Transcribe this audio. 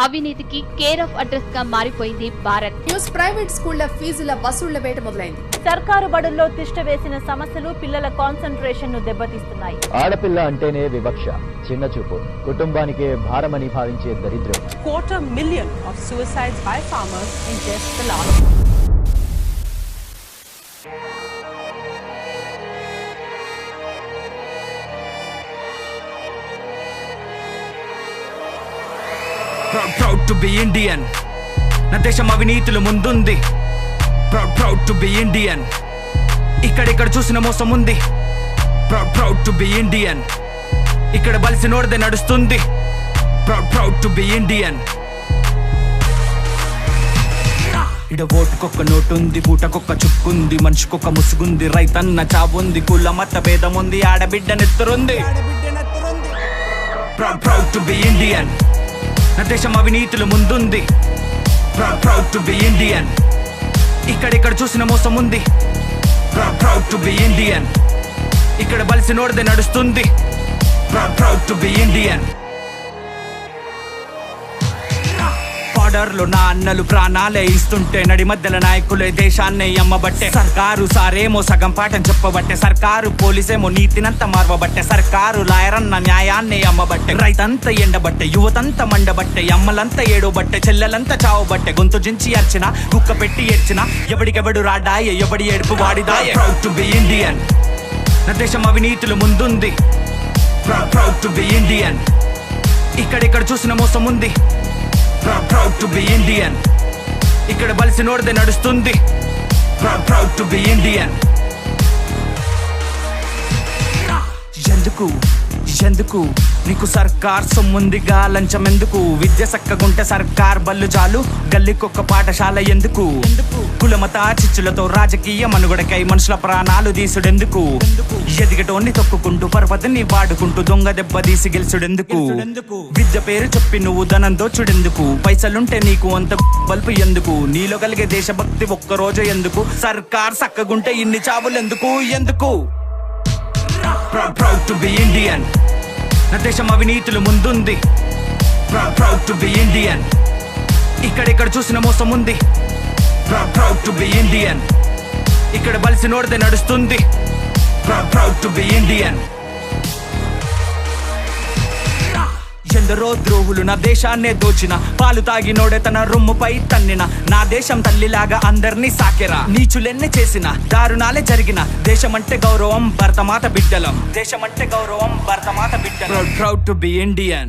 అవినీతికి care of address గా మారిపోయింది భారత్. న్యూస్ ప్రైవేట్ స్కూళ్ల ఫీజుల వసూళ్ల వేట మొదలైంది. సర్కారు బడుల్లో తిష్ట వేసిన సమస్యలు పిల్లల కాన్సంట్రేషన్ ను దెబ్బతీస్తున్నాయి. ఆడపిల్ల అంటేనే వివక్ష, చిన్నచూపు, కుటుంబానికే భారమని భావించే దరిద్రం. 250,000 of suicides by farmers in just the last. Proud to be Indian. నా దేశం అవినీతులు ముందుంది. Proud to be Indian. ఇక్కడ చూసిన మోసం ఉంది. Proud to be Indian. ఇక్కడ బలిసి నోడదే నడుస్తుంది. Proud to be Indian. ఇడ ఓటుకొక్క నోటుంది, పూటకొక్క చుక్కుంది, మనిషికొక్క ముసుగుంది, రైతన్న చావుంది, కుల మత భేదముంది, ఆడబిడ్డ నెత్తరుంది. Proud to be Indian. నా దేశం అవినీతులు ముందుంది. Proud to be Indian. ఇక్కడ చూసిన మోసం ఉంది. Proud to be Indian. ఇక్కడ బలిసి నోడదే నడుస్తుంది. Proud to be Indian. బార్డర్లో నా అన్నలు ప్రాణాలే ఇస్తుంటే, నడి మధ్యల నాయకులే దేశాన్నే అమ్మబట్టే, సర్కారు సారేమో సగం పాఠం చెప్పబట్టే, సర్కారు పోలీసేమో నీతినంత మార్వబట్టే, సర్కారు లాయరన్న న్యాయాన్ని అమ్మబట్టే, రైతంతా ఎండబట్టే, యువతంతా మండబట్టే, అమ్మలంతా ఏడోబట్టే, చెల్లెలంతా చావబట్టే, గొంతు జించి అర్చిన, కుక్క పెట్టి ఏడ్చిన, ఎవడికెవడు రాడాయే, ఎవడి ఏడుపు వాడిదాయే. Proud to be Indian. నా దేశం అవినీతులు ముందుంది. Proud to be Indian. ఇక్కడ చూసిన మోసం ఉంది. Proud to be Indian. ఇక్కడ బలిసి నోడదే నడుస్తుంది. Proud to be Indian. ఎందుకు నీకు సర్కార్ సొమ్ముందిగా లంచం ఎందుకు? విద్య సక్కగుంటే సర్కార్ బల్లు చాలు, గల్లికొక్క పాఠశాల ఎందుకు? కులమత చిచ్చులతో రాజకీయ మనుగడకై మనుషుల ప్రాణాలు తీసుడెందుకు? ఎదిగటోన్ని తొక్కుకుంటూ పర్వతిని వాడుకుంటూ దొంగ దెబ్బ తీసి గెలుచుడెందుకు? విద్య పేరు చెప్పి నువ్వు ధనం దోచుడెందుకు? పైసలుంటే నీకు అంత బల్పు ఎందుకు? నీలో కలిగే దేశభక్తి ఒక్కరోజు ఎందుకు? సర్కార్ సక్కగుంటే ఇన్ని చావులెందుకు? ఎందుకు? Proud to be Indian. నా దేశం అవినీతులు ముందుంది. Proud to be Indian. ఇక్కడ చూసిన మోసం ఉంది. Proud to be Indian. ఇక్కడ బలిసి నోడదే నడుస్తుంది. Proud to be Indian. ఎందరో ద్రోహులు నా దేశాన్నే దోచిన, పాలు తాగినోడే తన రొమ్ముపై తన్నిన, నా దేశం తల్లిలాగా అందరినీ సాకెరా, నీచులెన్ని చేసిన దారుణాలే జరిగిన, దేశమంటే గౌరవం భరతమాత బిడ్డలం, దేశమంటే గౌరవం Bharatmata బిడ్డలం. Proud to be Indian.